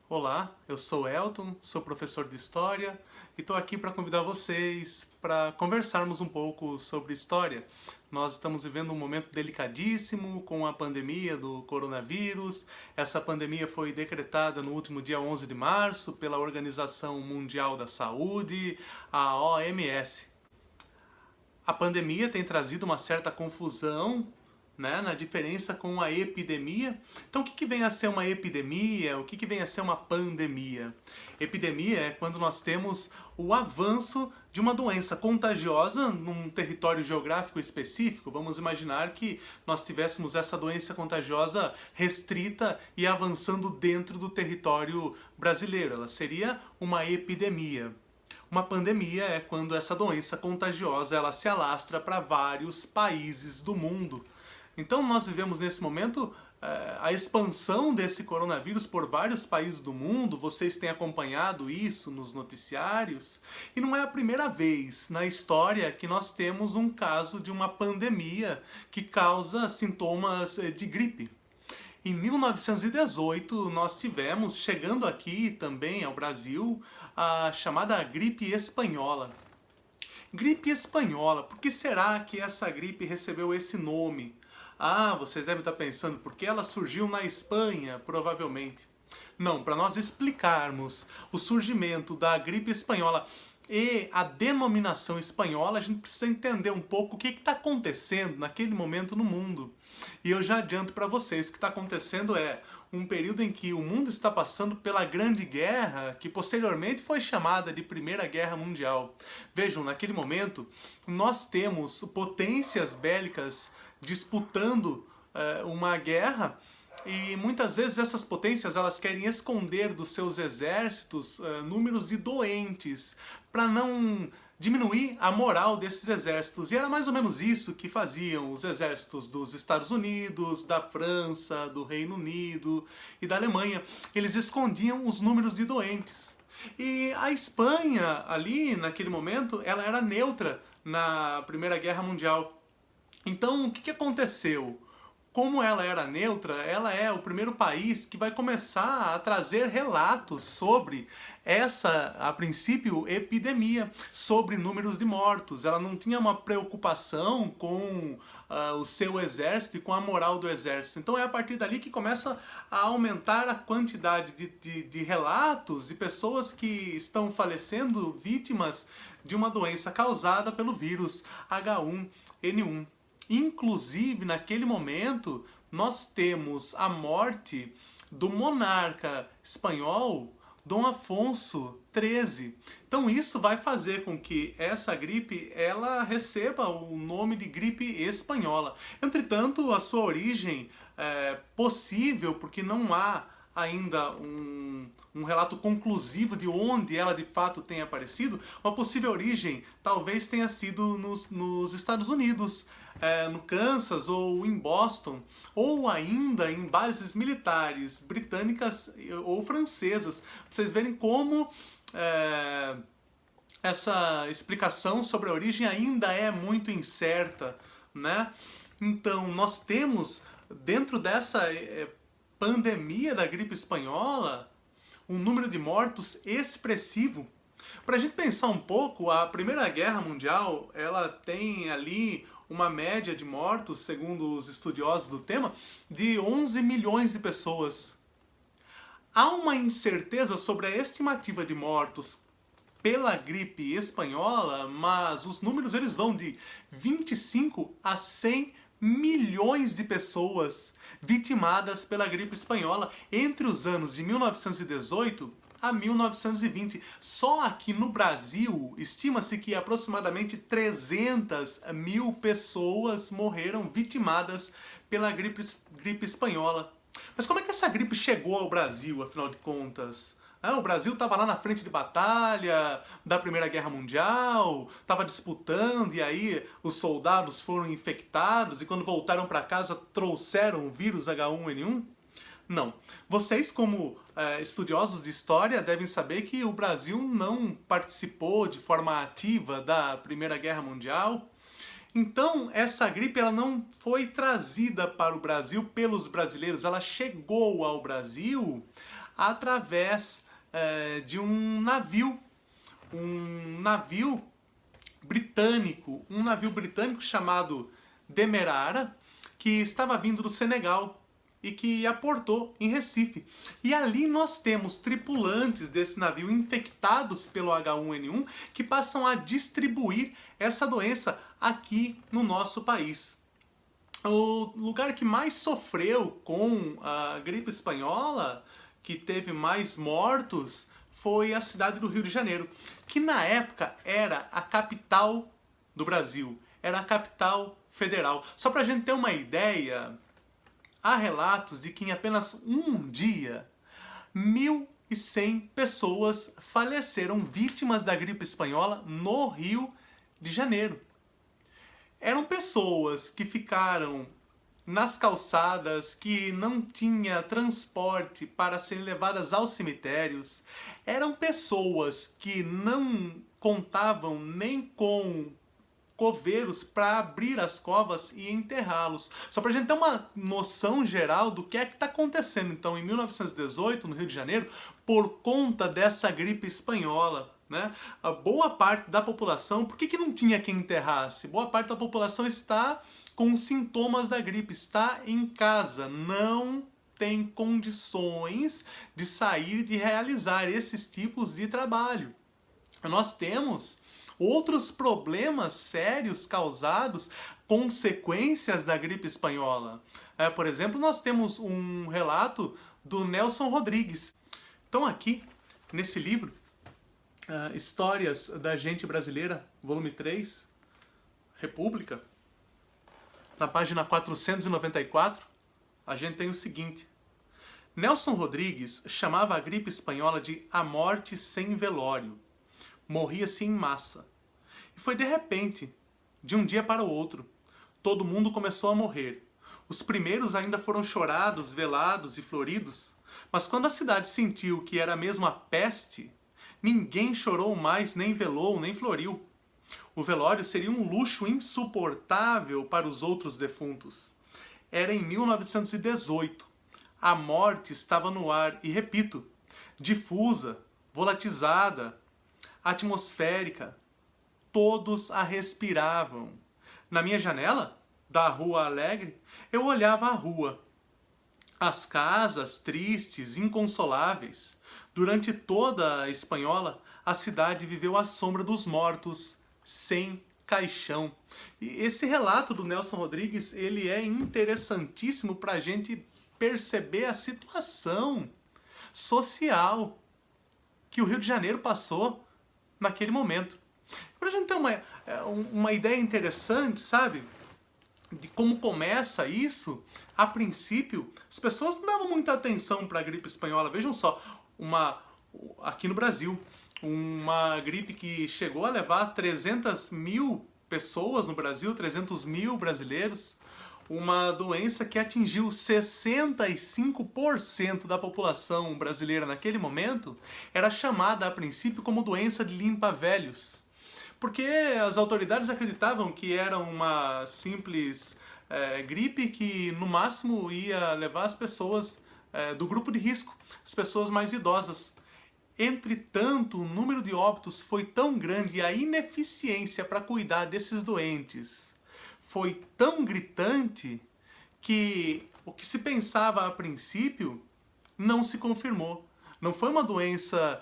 Olá, eu sou Elton, sou professor de História e estou aqui para convidar vocês para conversarmos um pouco sobre história. Nós estamos vivendo um momento delicadíssimo com a pandemia do coronavírus. Essa pandemia foi decretada no último dia 11 de março pela Organização Mundial da Saúde, a OMS. A pandemia tem trazido uma certa confusão, né, na diferença com a epidemia. Então, o que vem a ser uma epidemia? O que vem a ser uma pandemia? Epidemia é quando nós temos o avanço de uma doença contagiosa num território geográfico específico. Vamos imaginar que nós tivéssemos essa doença contagiosa restrita e avançando dentro do território brasileiro. Ela seria uma epidemia. Uma pandemia é quando essa doença contagiosa ela se alastra para vários países do mundo. Então nós vivemos nesse momento a expansão desse coronavírus por vários países do mundo. Vocês têm acompanhado isso nos noticiários. E não é a primeira vez na história que nós temos um caso de uma pandemia que causa sintomas de gripe. Em 1918, nós tivemos, chegando aqui também ao Brasil, a chamada gripe espanhola. Gripe espanhola, por que será que essa gripe recebeu esse nome? Ah, vocês devem estar pensando, porque ela surgiu na Espanha, provavelmente. Não, para nós explicarmos o surgimento da gripe espanhola e a denominação espanhola, a gente precisa entender um pouco o que está acontecendo naquele momento no mundo. E eu já adianto para vocês, o que está acontecendo é um período em que o mundo está passando pela Grande Guerra, que posteriormente foi chamada de Primeira Guerra Mundial. Vejam, naquele momento, nós temos potências bélicas disputando uma guerra e muitas vezes essas potências elas querem esconder dos seus exércitos números de doentes para não diminuir a moral desses exércitos. E era mais ou menos isso que faziam os exércitos dos Estados Unidos, da França, do Reino Unido e da Alemanha. Eles escondiam os números de doentes. E a Espanha, ali naquele momento, ela era neutra na Primeira Guerra Mundial. Então, o que aconteceu? Como ela era neutra, ela é o primeiro país que vai começar a trazer relatos sobre essa, a princípio, epidemia, sobre números de mortos. Ela não tinha uma preocupação com o seu exército e com a moral do exército. Então é a partir dali que começa a aumentar a quantidade de relatos de pessoas que estão falecendo vítimas de uma doença causada pelo vírus H1N1. Inclusive, naquele momento, nós temos a morte do monarca espanhol Dom Afonso XIII. Então isso vai fazer com que essa gripe ela receba o nome de gripe espanhola. Entretanto, a sua origem é possível, porque não há ainda um relato conclusivo de onde ela de fato tem aparecido. Uma possível origem talvez tenha sido nos Estados Unidos, no Kansas ou em Boston, ou ainda em bases militares britânicas ou francesas. Pra vocês verem como essa explicação sobre a origem ainda é muito incerta, né? Então, nós temos, dentro dessa pandemia da gripe espanhola, um número de mortos expressivo. Para a gente pensar um pouco, a Primeira Guerra Mundial, ela tem ali uma média de mortos, segundo os estudiosos do tema, de 11 milhões de pessoas. Há uma incerteza sobre a estimativa de mortos pela gripe espanhola, mas os números eles vão de 25 a 100 milhões de pessoas vitimadas pela gripe espanhola entre os anos de 1918 a 1920. Só aqui no Brasil, estima-se que aproximadamente 300 mil pessoas morreram vitimadas pela gripe espanhola. Mas como é que essa gripe chegou ao Brasil, afinal de contas? O Brasil estava lá na frente de batalha da Primeira Guerra Mundial, estava disputando e aí os soldados foram infectados e quando voltaram para casa trouxeram o vírus H1N1? Não. Vocês, como estudiosos de história, devem saber que o Brasil não participou de forma ativa da Primeira Guerra Mundial. Então, essa gripe ela não foi trazida para o Brasil pelos brasileiros, ela chegou ao Brasil através de um navio britânico chamado Demerara, que estava vindo do Senegal e que aportou em Recife. E ali nós temos tripulantes desse navio infectados pelo H1N1 que passam a distribuir essa doença aqui no nosso país. O lugar que mais sofreu com a gripe espanhola, que teve mais mortos, foi a cidade do Rio de Janeiro, que na época era a capital do Brasil, era a capital federal. Só para a gente ter uma ideia, há relatos de que em apenas um dia, 1.100 pessoas faleceram vítimas da gripe espanhola no Rio de Janeiro. Eram pessoas que ficaram nas calçadas, que não tinha transporte para serem levadas aos cemitérios. Eram pessoas que não contavam nem com coveiros para abrir as covas e enterrá-los. Só para a gente ter uma noção geral do que é que está acontecendo. Então, em 1918, no Rio de Janeiro, por conta dessa gripe espanhola, né, a boa parte da população, por que não tinha quem enterrasse? Boa parte da população está com sintomas da gripe, está em casa, não tem condições de sair, de realizar esses tipos de trabalho. Nós temos outros problemas sérios causados, consequências da gripe espanhola. Por exemplo, nós temos um relato do Nelson Rodrigues. Então aqui, nesse livro, Histórias da Gente Brasileira, volume 3, República, na página 494, a gente tem o seguinte: Nelson Rodrigues chamava a gripe espanhola de a morte sem velório. Morria-se em massa. E foi de repente, de um dia para o outro. Todo mundo começou a morrer. Os primeiros ainda foram chorados, velados e floridos, mas quando a cidade sentiu que era mesmo a peste, ninguém chorou mais, nem velou, nem floriu. O velório seria um luxo insuportável para os outros defuntos. Era em 1918. A morte estava no ar e, repito, difusa, volatizada, atmosférica. Todos a respiravam. Na minha janela, da Rua Alegre, eu olhava a rua. As casas tristes, inconsoláveis. Durante toda a Espanhola, a cidade viveu à sombra dos mortos, sem caixão. E esse relato do Nelson Rodrigues, ele é interessantíssimo para a gente perceber a situação social que o Rio de Janeiro passou naquele momento. Para a gente ter uma ideia interessante, sabe, de como começa isso, a princípio, as pessoas não davam muita atenção para a gripe espanhola. Vejam só, aqui no Brasil, uma gripe que chegou a levar 300 mil pessoas no Brasil, 300 mil brasileiros, uma doença que atingiu 65% da população brasileira naquele momento, era chamada a princípio como doença de limpa-velhos. Porque as autoridades acreditavam que era uma simples gripe que no máximo ia levar as pessoas do grupo de risco, as pessoas mais idosas. Entretanto, o número de óbitos foi tão grande e a ineficiência para cuidar desses doentes foi tão gritante que o que se pensava a princípio não se confirmou. Não foi uma doença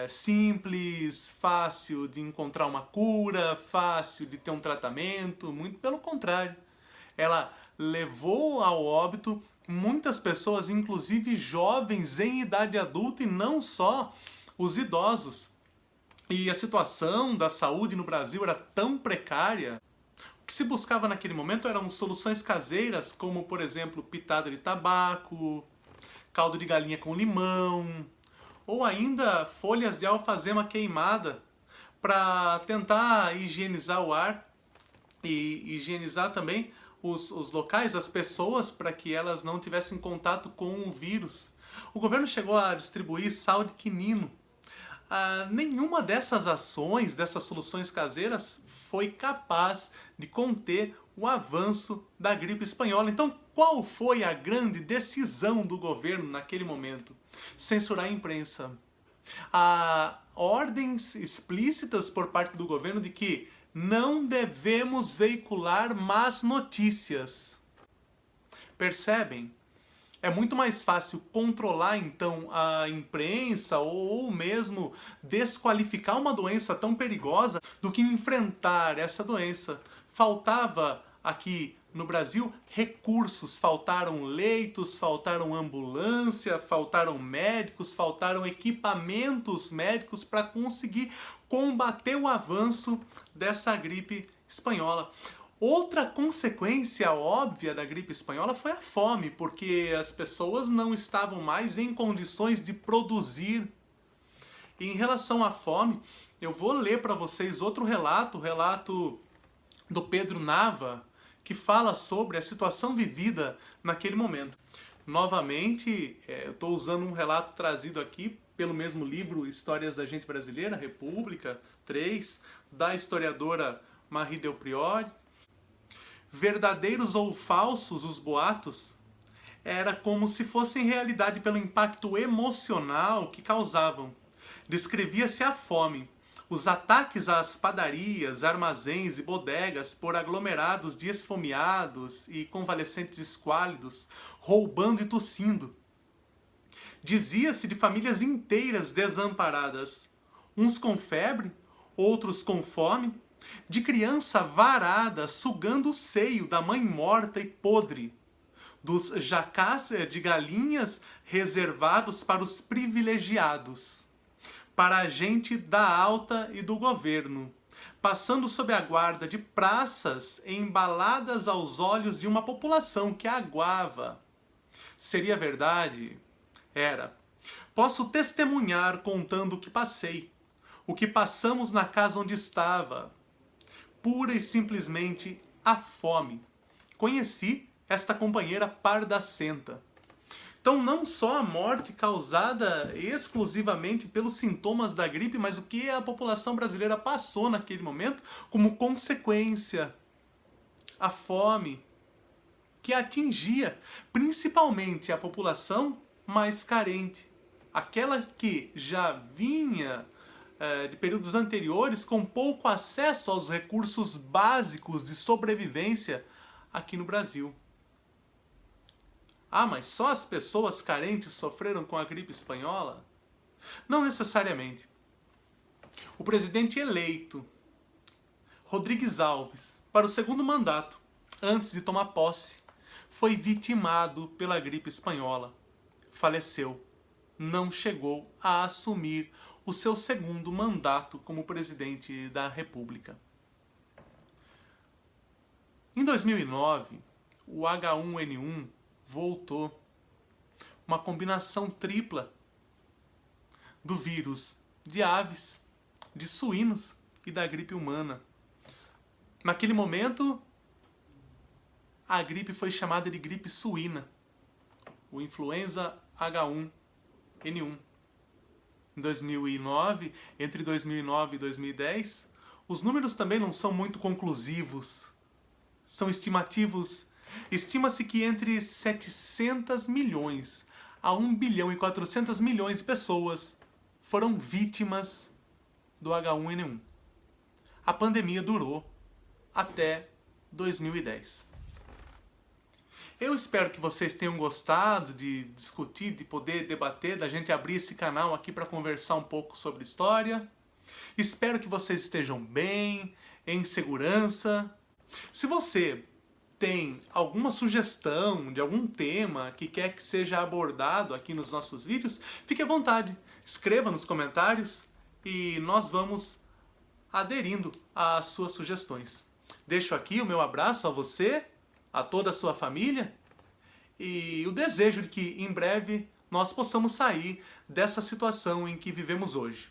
simples, fácil de encontrar uma cura, fácil de ter um tratamento, muito pelo contrário. Ela levou ao óbito muitas pessoas, inclusive jovens em idade adulta e não só os idosos. E a situação da saúde no Brasil era tão precária. O que se buscava naquele momento eram soluções caseiras, como, por exemplo, pitada de tabaco, caldo de galinha com limão, ou ainda folhas de alfazema queimada para tentar higienizar o ar e higienizar também os locais, as pessoas, para que elas não tivessem contato com o vírus. O governo chegou a distribuir sal de quinino. Nenhuma dessas ações, dessas soluções caseiras, foi capaz de conter o avanço da gripe espanhola. Então, qual foi a grande decisão do governo naquele momento? Censurar a imprensa. Há ordens explícitas por parte do governo de que não devemos veicular más notícias. Percebem? É muito mais fácil controlar então a imprensa ou mesmo desqualificar uma doença tão perigosa do que enfrentar essa doença. Faltava aqui no Brasil recursos, faltaram leitos, faltaram ambulância, faltaram médicos, faltaram equipamentos médicos para conseguir combater o avanço dessa gripe espanhola. Outra consequência óbvia da gripe espanhola foi a fome, porque as pessoas não estavam mais em condições de produzir. E em relação à fome, eu vou ler para vocês outro relato, o relato do Pedro Nava, que fala sobre a situação vivida naquele momento. Novamente, eu estou usando um relato trazido aqui pelo mesmo livro Histórias da Gente Brasileira, República 3, da historiadora Marie Del Priore. Verdadeiros ou falsos os boatos, era como se fossem realidade pelo impacto emocional que causavam. Descrevia-se a fome, os ataques às padarias, armazéns e bodegas por aglomerados de esfomeados e convalescentes esquálidos, roubando e tossindo. Dizia-se de famílias inteiras desamparadas, uns com febre, outros com fome, de criança varada sugando o seio da mãe morta e podre, dos jacás de galinhas reservados para os privilegiados, para a gente da alta e do governo, passando sob a guarda de praças embaladas aos olhos de uma população que aguava. Seria verdade? Era. Posso testemunhar contando o que passei, o que passamos na casa onde estava. Pura e simplesmente a fome. Conheci esta companheira pardacenta. Então, não só a morte causada exclusivamente pelos sintomas da gripe, mas o que a população brasileira passou naquele momento como consequência. A fome, que atingia principalmente a população mais carente. Aquela que já vinha de períodos anteriores com pouco acesso aos recursos básicos de sobrevivência aqui no Brasil. Ah, mas só as pessoas carentes sofreram com a gripe espanhola? Não necessariamente. O presidente eleito, Rodrigues Alves, para o segundo mandato, antes de tomar posse, foi vitimado pela gripe espanhola. Faleceu. Não chegou a assumir o seu segundo mandato como presidente da República. Em 2009, o H1N1 voltou. Uma combinação tripla do vírus de aves, de suínos e da gripe humana. Naquele momento, a gripe foi chamada de gripe suína, o influenza H1N1. Em 2009, entre 2009 e 2010, os números também não são muito conclusivos. São estimativos. Estima-se que entre 700 milhões a 1 bilhão e 400 milhões de pessoas foram vítimas do H1N1. A pandemia durou até 2010. Eu espero que vocês tenham gostado de discutir, de poder debater, da gente abrir esse canal aqui para conversar um pouco sobre história. Espero que vocês estejam bem, em segurança. Se você tem alguma sugestão de algum tema que quer que seja abordado aqui nos nossos vídeos, fique à vontade. Escreva nos comentários e nós vamos aderindo às suas sugestões. Deixo aqui o meu abraço a você, a toda a sua família e o desejo de que em breve nós possamos sair dessa situação em que vivemos hoje.